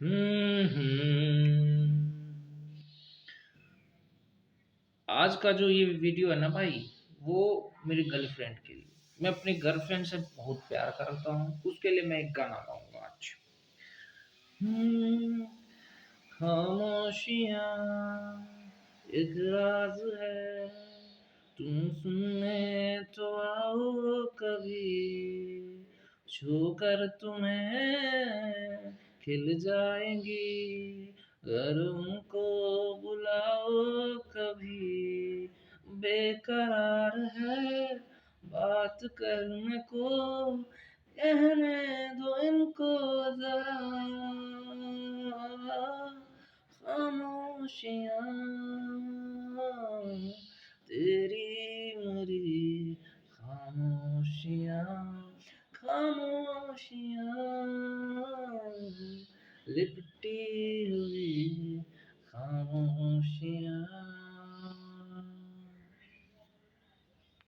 आज का जो ये वीडियो है ना भाई, वो मेरी गर्लफ्रेंड के लिए। मैं अपनी गर्लफ्रेंड से बहुत प्यार करता हूँ, उसके लिए मैं एक गाना गाऊंगा आज। हम्म, खामोशियाँ एक राज है, तुम सुनने तो आओ कभी, छू कर तुम्हें खिल जाएंगी, अगर उनको बुलाओ कभी। बेकरार है बात करने को, कहने दो इनको जरा, खामोशियाँ तेरी मेरी खामोशियाँ, खामोशियाँ लिपटी हुई खामोशियाँ।